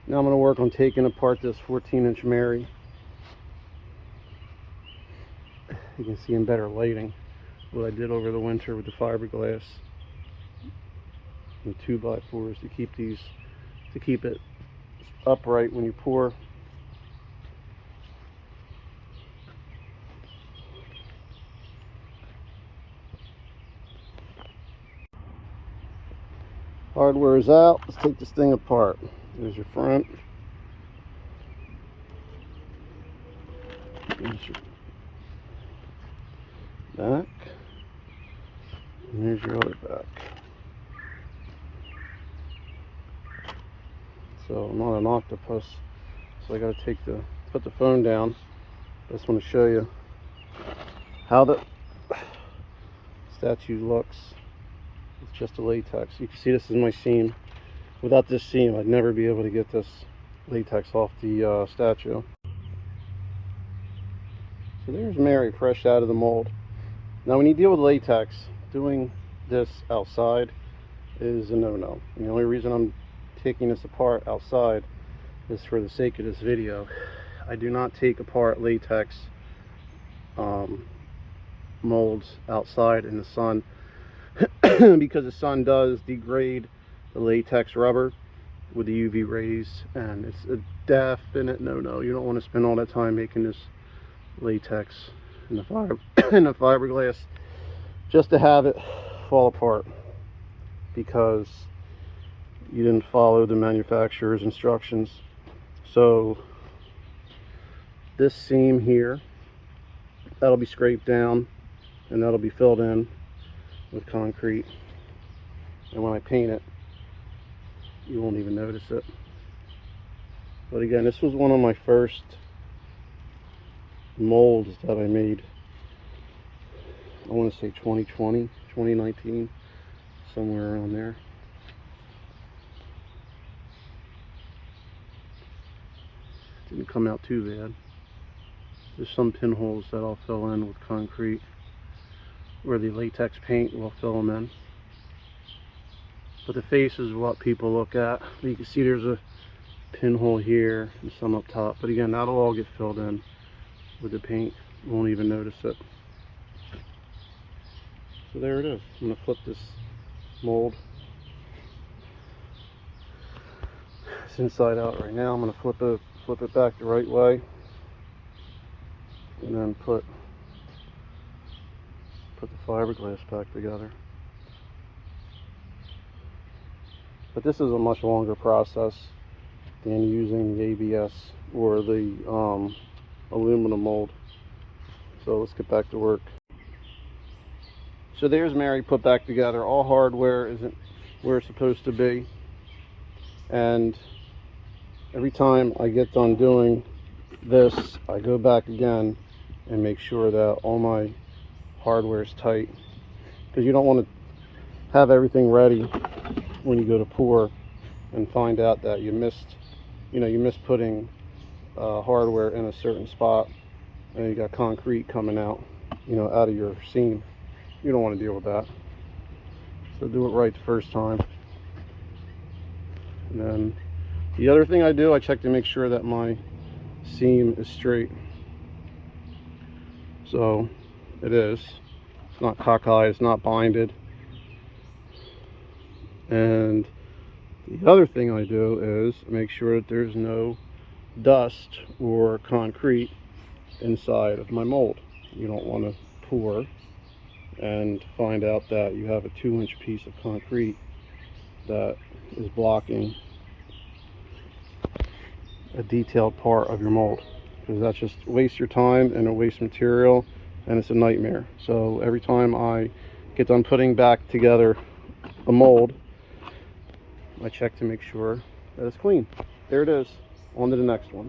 Now I'm going to work on taking apart this 14-inch Mary. You can see in better lighting what I did over the winter with the fiberglass and 2x4s to keep it upright when you pour. Hardware is out. Let's take this thing apart. There's your front. There's your back. And there's your other back. So I'm not an octopus, so I gotta put the phone down. I just want to show you how the statue looks. It's just a latex. You can see this is my seam. Without this seam, I'd never be able to get this latex off the statue. So there's Mary fresh out of the mold. Now when you deal with latex, doing this outside is a no-no. And the only reason I'm taking this apart outside is for the sake of this video. I do not take apart latex molds outside in the sun because the sun does degrade the latex rubber with the UV rays, and it's a definite no-no. You don't want to spend all that time making this latex in the fiberglass just to have it fall apart because you didn't follow the manufacturer's instructions. So this seam here, that'll be scraped down and that'll be filled in with concrete, and when I paint it, you won't even notice it. But again, this was one of my first molds that I made. I want to say 2020, 2019, somewhere around there. Didn't come out too bad. There's some pinholes that I'll fill in with concrete where the latex paint will fill them in. But the face is what people look at. You can see there's a pinhole here and some up top. But again, that'll all get filled in with the paint. You won't even notice it. So there it is. I'm going to flip this mold. It's inside out right now. I'm going to flip it back the right way, and then put the fiberglass back together. But this is a much longer process than using the ABS or the aluminum mold. So let's get back to work. So there's Mary put back together. All hardware isn't where it's supposed to be, and every time I get done doing this, I go back again and make sure that all my hardware is tight, because you don't want to have everything ready when you go to pour and find out that you missed putting hardware in a certain spot, and you got concrete coming out, out of your seam. You don't want to deal with that. So do it right the first time. And then the other thing I do, I check to make sure that my seam is straight. So it is. It's not cockeyed, it's not binded. And the other thing I do is make sure that there's no dust or concrete inside of my mold. You don't want to pour and find out that you have a 2-inch piece of concrete that is blocking a detailed part of your mold, because that's just waste your time and a waste material, and it's a nightmare. So every time I get done putting back together a mold, I check to make sure that it's clean. There it is. On to the next one.